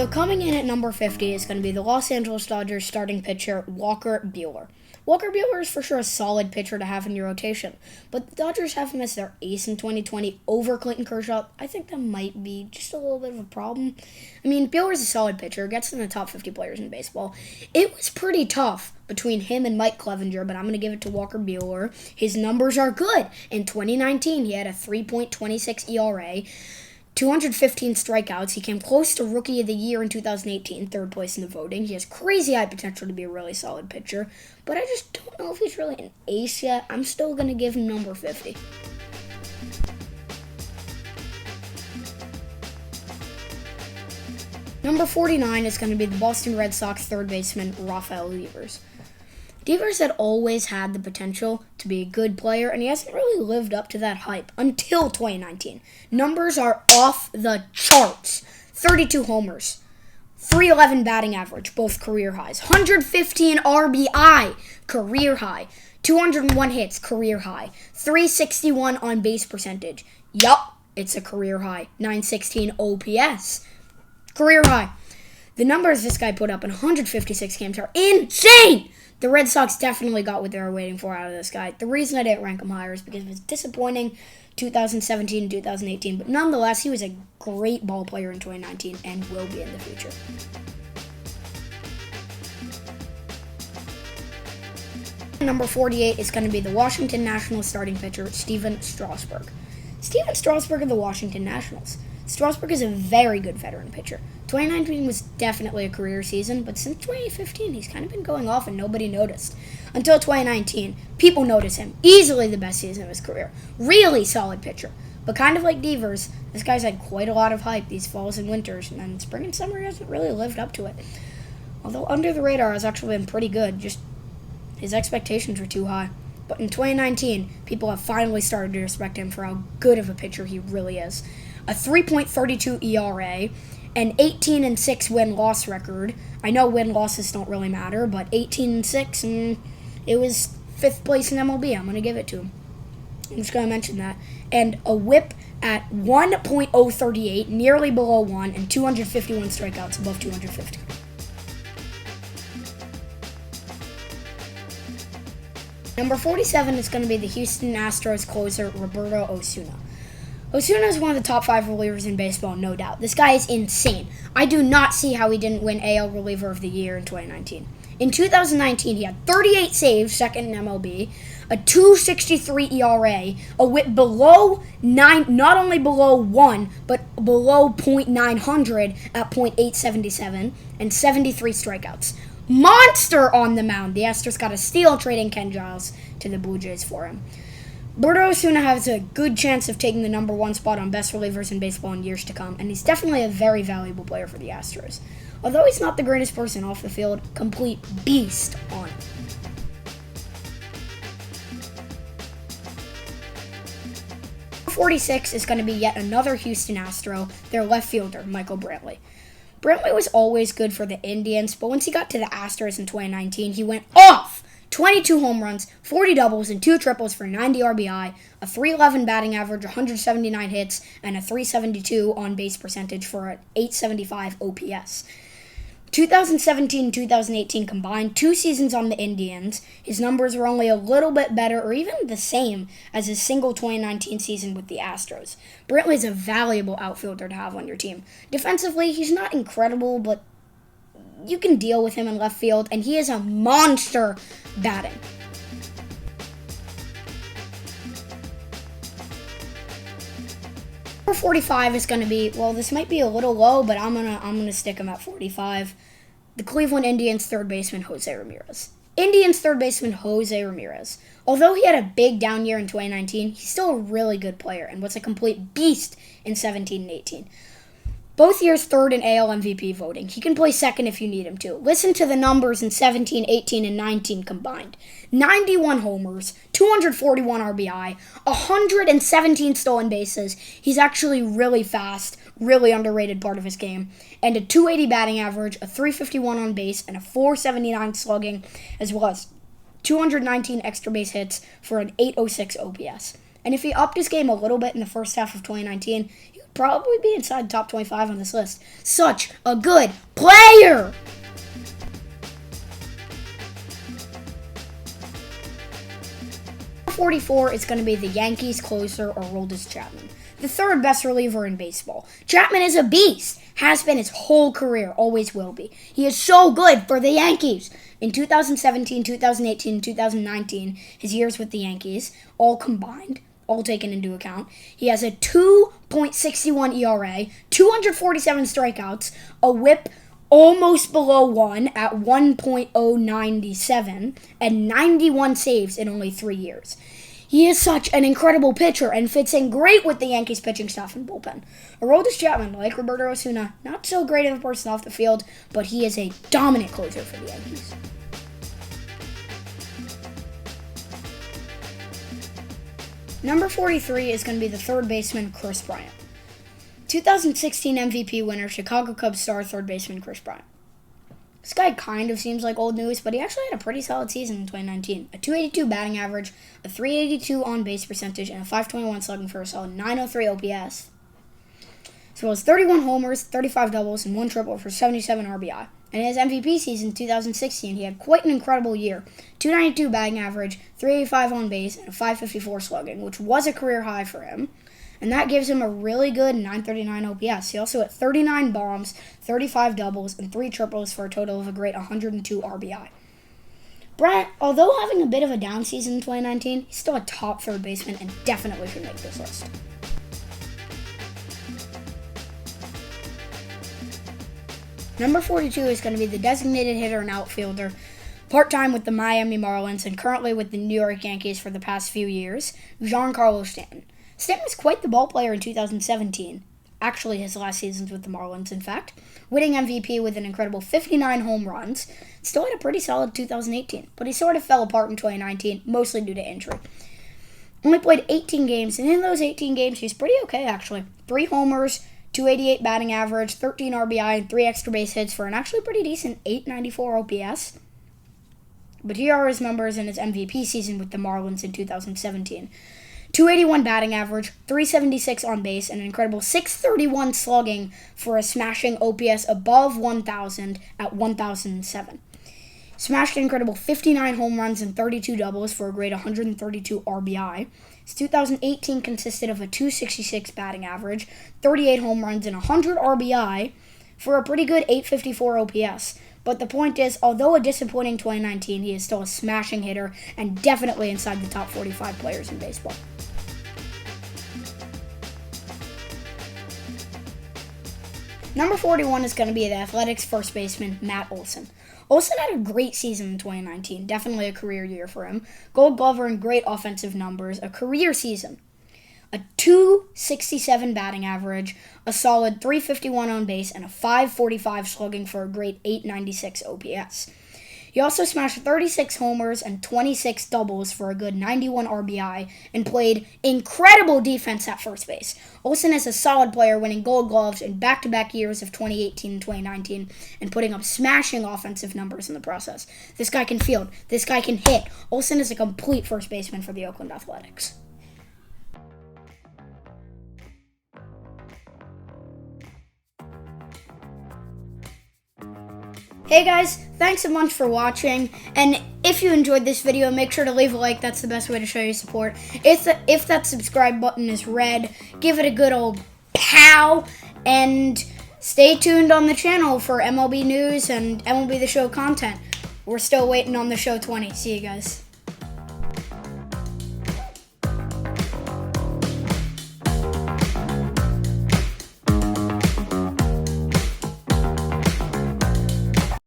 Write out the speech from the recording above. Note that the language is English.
So coming in at number 50 is going to be the Los Angeles Dodgers starting pitcher, Walker Buehler. Walker Buehler is for sure a solid pitcher to have in your rotation, but the Dodgers have him as their ace in 2020 over Clayton Kershaw. I think that might be just a little bit of a problem. I mean, Buehler's a solid pitcher, gets in the top 50 players in baseball. It was pretty tough between him and Mike Clevenger, but I'm going to give it to Walker Buehler. His numbers are good. In 2019, he had a 3.26 ERA. 215 strikeouts. He came close to Rookie of the Year in 2018, third place in the voting. He has crazy high potential to be a really solid pitcher, but I just don't know if he's really an ace yet. I'm still going to give him number 50. Number 49 is going to be the Boston Red Sox third baseman, Rafael Devers. Devers had always had the potential to be a good player, and he hasn't really lived up to that hype until 2019. Numbers are off the charts. 32 homers, 311 batting average, both career highs. 115 RBI, career high. 201 hits, career high. 361 on base percentage. Yup, it's a career high. 916 OPS, career high. The numbers this guy put up in 156 games are insane! The Red Sox definitely got what they were waiting for out of this guy. The reason I didn't rank him higher is because it was disappointing 2017 and 2018, but nonetheless, he was a great ball player in 2019 and will be in the future. Number 48 is going to be the Washington Nationals starting pitcher, Stephen Strasburg. Stephen Strasburg of the Washington Nationals. Strasburg is a very good veteran pitcher. 2019 was definitely a career season, but since 2015, he's kind of been going off and nobody noticed. Until 2019, people noticed him. Easily the best season of his career. Really solid pitcher. But kind of like Devers, this guy's had quite a lot of hype these falls and winters, and then spring and summer he hasn't really lived up to it. Although under the radar has actually been pretty good, just his expectations were too high. But in 2019, people have finally started to respect him for how good of a pitcher he really is. A 3.32 ERA, an 18-6 win-loss record. I know win-losses don't really matter, but 18-6, and it was 5th place in MLB. I'm going to give it to him. I'm just going to mention that. And a whip at 1.038, nearly below 1, and 251 strikeouts above 250. Number 47 is going to be the Houston Astros closer, Roberto Osuna. Osuna is one of the top 5 relievers in baseball, no doubt. This guy is insane. I do not see how he didn't win AL Reliever of the Year in 2019. In 2019, he had 38 saves, second in MLB, a 2.63 ERA, a whip below 9, not only below 1, but below .900 at .877, and 73 strikeouts. Monster on the mound. The Astros got a steal trading Ken Giles to the Blue Jays for him. Roberto Osuna has a good chance of taking the number 1 spot on best relievers in baseball in years to come, and he's definitely a very valuable player for the Astros. Although he's not the greatest person off the field, complete beast on it. Number 46 is going to be yet another Houston Astro, their left fielder, Michael Brantley. Brantley was always good for the Indians, but once he got to the Astros in 2019, he went off! 22 home runs, 40 doubles, and 2 triples for 90 RBI, a 311 batting average, 179 hits, and a 372 on base percentage for an 875 OPS. 2017-2018 combined, 2 seasons on the Indians, his numbers were only a little bit better or even the same as his single 2019 season with the Astros. Brantley is a valuable outfielder to have on your team. Defensively, he's not incredible, but you can deal with him in left field, and he is a monster batting. Number 45 is going to be, well, this might be a little low, but I'm gonna stick him at 45. The Cleveland Indians third baseman, Jose Ramirez. Indians third baseman, Jose Ramirez. Although he had a big down year in 2019, he's still a really good player and was a complete beast in 17 and 18. Both years third in AL MVP voting. He can play second if you need him to. Listen to the numbers in 17, 18, and 19 combined. 91 homers, 241 RBI, 117 stolen bases. He's actually really fast, really underrated part of his game. And a 280 batting average, a 351 on base, and a 479 slugging, as well as 219 extra base hits for an 806 OPS. And if he upped his game a little bit in the first half of 2019, he would probably be inside the top 25 on this list. Such a good player! Number 44 is going to be the Yankees closer, Aroldis Chapman, the third best reliever in baseball. Chapman is a beast. Has been his whole career, always will be. He is so good for the Yankees. In 2017, 2018, and 2019, his years with the Yankees, all combined, all taken into account, he has a 2.61 ERA, 247 strikeouts, a whip almost below 1 at 1.097, and 91 saves in only 3 years. He is such an incredible pitcher and fits in great with the Yankees pitching staff and bullpen. Aroldis Chapman, like Roberto Osuna, not so great of a person off the field, but he is a dominant closer for the Yankees. Number 43 is going to be the third baseman, Kris Bryant. 2016 MVP winner, Chicago Cubs star third baseman Kris Bryant. This guy kind of seems like old news, but he actually had a pretty solid season in 2019. A 282 batting average, a 382 on-base percentage, and a 521 slugging for a solid 903 OPS. As well as 31 homers, 35 doubles, and 1 triple for 77 RBI. And in his MVP season, 2016, he had quite an incredible year. 292 batting average, 385 on base, and a 554 slugging, which was a career high for him. And that gives him a really good 939 OPS. He also hit 39 bombs, 35 doubles, and 3 triples for a total of a great 102 RBI. Bryant, although having a bit of a down season in 2019, he's still a top third baseman and definitely should make this list. Number 42 is going to be the designated hitter and outfielder, part-time with the Miami Marlins and currently with the New York Yankees for the past few years, Giancarlo Stanton. Stanton was quite the ball player in 2017, actually his last seasons with the Marlins, in fact, winning MVP with an incredible 59 home runs. Still had a pretty solid 2018, but he sort of fell apart in 2019, mostly due to injury. Only played 18 games, and in those 18 games, he's pretty okay, actually. 3 homers, 288 batting average, 13 RBI, and 3 extra base hits for an actually pretty decent 894 OPS. But here are his numbers in his MVP season with the Marlins in 2017. 281 batting average, 376 on base, and an incredible 631 slugging for a smashing OPS above 1,000 at 1,007. Smashed an incredible 59 home runs and 32 doubles for a great 132 RBI. His 2018 consisted of a 266 batting average, 38 home runs, and 100 RBI for a pretty good 854 OPS. But the point is, although a disappointing 2019, he is still a smashing hitter and definitely inside the top 45 players in baseball. Number 41 is going to be the Athletics first baseman, Matt Olson. Olson had a great season in 2019, definitely a career year for him. Gold Glover and great offensive numbers, a career season. A 267 batting average, a solid 351 on base, and a 545 slugging for a great 896 OPS. He also smashed 36 homers and 26 doubles for a good 91 RBI and played incredible defense at first base. Olson is a solid player, winning Gold Gloves in back-to-back years of 2018 and 2019 and putting up smashing offensive numbers in the process. This guy can field. This guy can hit. Olson is a complete first baseman for the Oakland Athletics. Hey guys, thanks a bunch for watching, and if you enjoyed this video, make sure to leave a like. That's the best way to show your support. If that subscribe button is red, give it a good old pow, and stay tuned on the channel for MLB news and MLB The Show content. We're still waiting on The Show 20. See you guys.